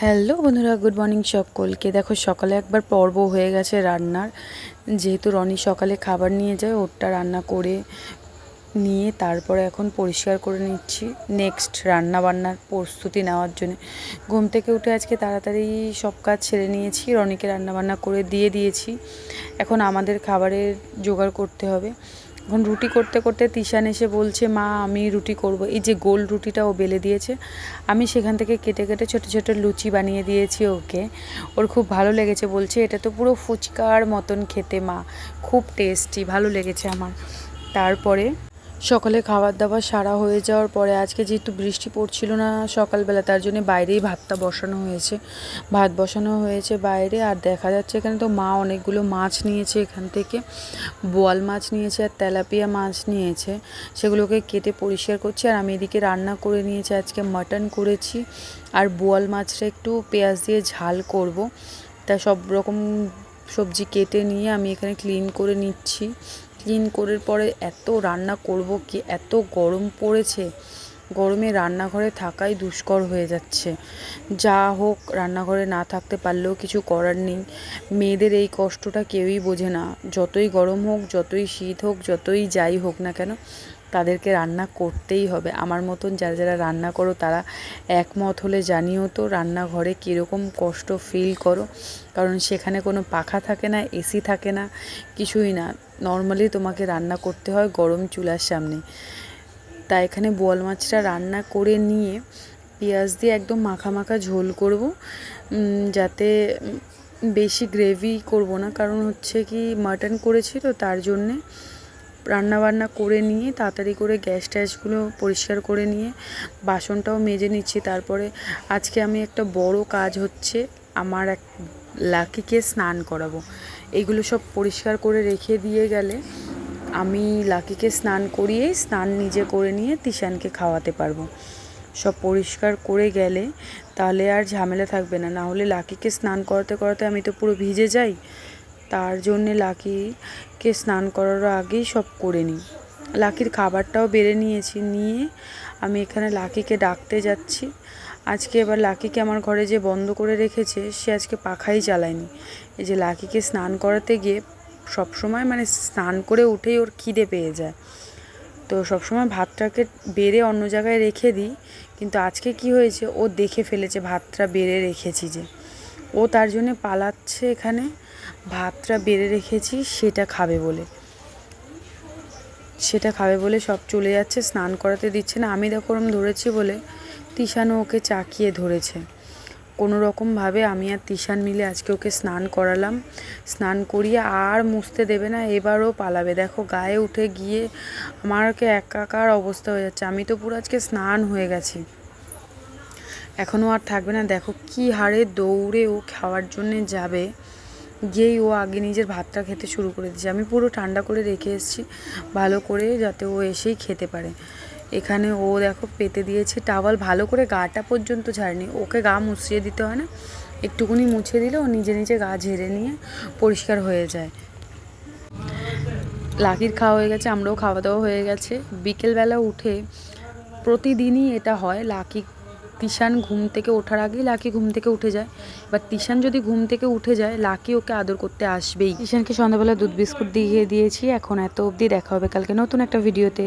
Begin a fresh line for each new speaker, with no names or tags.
Hello বন্ধুরা, good morning সকলকে। দেখো সকালে একবার পর্ব হয়ে গেছে রান্নার। যেহেতু রনি সকালে খাবার নিয়ে যায়, ওরটা রান্না করে নিয়ে তারপরে এখন পরিষ্কার করে নিচ্ছি নেক্সট রান্না বান্নার প্রস্তুতি নেওয়ার জন্য। ঘুম থেকে উঠে আজকে তাড়াতাড়ি সব কাজ ছেড়ে নিয়েছি, রনিকে রান্নাবান্না করে দিয়ে দিয়েছি। এখন আমাদের খাবারের জোগাড় করতে হবে। এখন রুটি করতে করতে তিশান এসে বলছে, মা আমি রুটি করব। এই যে গোল রুটিটা ও বেলে দিয়েছে, আমি সেখান থেকে কেটে কেটে ছোটো ছোটো লুচি বানিয়ে দিয়েছি ওকে। ওর খুব ভালো লেগেছে, বলছে এটা তো পুরো ফুচকার মতন খেতে মা, খুব টেস্টি, ভালো লেগেছে আমার। তারপরে সকালে খাবার দাবার সারা হয়ে যাওয়ার পরে আজকে যেহেতু বৃষ্টি পড়ছিল না সকালবেলা, তার জন্য বাইরেই ভাতটা বসানো হয়েছে। ভাত বসানো হয়েছে বাইরে। আর দেখা যাচ্ছে এখানে তো মা অনেকগুলো মাছ নিয়েছে, এখান থেকে বোয়াল মাছ নিয়েছে আর তেলাপিয়া মাছ নিয়েছে, সেগুলোকে কেটে পরিষ্কার করছি। আর আমি এদিকে রান্না করে নিয়েছি, আজকে মাটন করেছি আর বোয়াল মাছটা একটু পেঁয়াজ দিয়ে ঝাল করব। তা সব রকম সবজি কেটে নিয়ে আমি এখানে ক্লিন করে নিচ্ছি। ক্লিন করার পরে এত রান্না করব কি, এত গরম পড়েছে, গরমে রান্নাঘরে থাকাই দুষ্কর হয়ে যাচ্ছে। যা হোক, রান্নাঘরে না থাকতে পারলেও কিছু করার নেই। মেয়েদের এই কষ্টটা কেউই বোঝে না। যতই গরম হোক, যতই শীত হোক, যতই যাই হোক না কেন, তাদেরকে রান্না করতেই হবে। আমার মতন যারা যারা রান্না করো তারা একমত হলে জানিও তো রান্নাঘরে কীরকম কষ্ট ফিল করো। কারণ সেখানে কোনো পাখা থাকে না, এসি থাকে না, কিছুই না। নর্মালি তোমাকে রান্না করতে হয় গরম চুলার সামনে। তাই এখানে বোয়াল মাছটা রান্না করে নিয়ে পেঁয়াজ দিয়ে একদম মাখা মাখা ঝোল করব, যাতে বেশি গ্রেভি করব না। কারণ হচ্ছে কি, মাটন করেছি তো, তার জন্যে রান্নাবান্না করে নিয়ে তাড়াতাড়ি করে গ্যাস ট্যাসগুলো পরিষ্কার করে নিয়ে বাসনটাও মেজে নিচ্ছি। তারপরে আজকে আমি একটা বড় কাজ হচ্ছে, আমার এক লাকিকে স্নান করাবো। এইগুলো সব পরিষ্কার করে রেখে দিয়ে গেলে আমি লাকিকে স্নান করিয়ে স্নান নিজে করে নিয়ে তিশানকে খাওয়াতে পারবো। সব পরিষ্কার করে গেলে তাহলে আর ঝামেলা থাকবে না। না হলে লাকিকে স্নান করাতে করাতে আমি তো পুরো ভিজে যাই। তার জন্যে লাকিকে স্নান করার আগেই সব করে নিই। লাকির খাবারটাও বেড়ে নিয়েছি, নিয়ে আমি এখানে লাকিকে ডাকতে যাচ্ছি। আজকে এবার লাকিকে আমার ঘরে যে বন্ধ করে রেখেছে, সে আজকে পাখাই চালায়নি। এই যে লাকিকে স্নান করাতে গিয়ে সবসময় মানে স্নান করে উঠেই ওর খিদে পেয়ে যায়, তো সবসময় ভাতটাকে বেড়ে অন্য জায়গায় রেখে দিই। কিন্তু আজকে কি হয়েছে, ও দেখে ফেলেছে ভাতটা বেড়ে রেখেছি যে, ও তার জন্যে পালাচ্ছে এখানে। ভাতটা বেড়ে রেখেছি সেটা খাবে বলে সব চলে যাচ্ছে, স্নান করাতে দিচ্ছে না। আমি দেখো ওরম ধরেছি বলে তিশানও ওকে চাকিয়ে ধরেছে। কোনো রকমভাবে আমি আর তিশান মিলে আজকে ওকে স্নান করালাম। স্নান করিয়ে আর মুছতে দেবে না, এবারও পালাবে। দেখো গায়ে উঠে গিয়ে আমারকে একাকার অবস্থা হয়ে যাচ্ছে। আমি তো পুরো আজকে স্নান হয়ে গেছি, এখনও আর থাকবে না। দেখো কি হারে দৌড়ে ও খাওয়ার জন্যে যাবে, গিয়েই ও আগে নিজের ভাতটা খেতে শুরু করে দিয়েছে। আমি পুরো ঠান্ডা করে রেখে এসেছি ভালো করে, যাতে ও এসেই খেতে পারে। এখানে ও দেখো পেতে দিয়েছে টাওয়াল, ভালো করে গাটা পর্যন্ত ঝাড়েনি। ওকে গা মুছিয়ে দিতে হয় না, একটুকুনি মুছে দিলে ও নিজে নিজে গা ঝেড়ে নিয়ে পরিষ্কার হয়ে যায়। লাকির খাওয়া হয়ে গেছে, আমরাও খাওয়া দাওয়া হয়ে গেছে। বিকেলবেলা উঠে প্রতিদিনই এটা হয়, তিশান ঘুম থেকে ওঠার আগেই লাকি ঘুম থেকে উঠে যায়। এবার তিশান যদি ঘুম থেকে উঠে যায়, লাকি ওকে আদর করতে আসবেই। তিশানকে সন্ধ্যাবেলা দুধ বিস্কুট দিয়ে দিয়েছি। এখন এত অবধি, দেখা হবে কালকে নতুন একটা ভিডিওতে।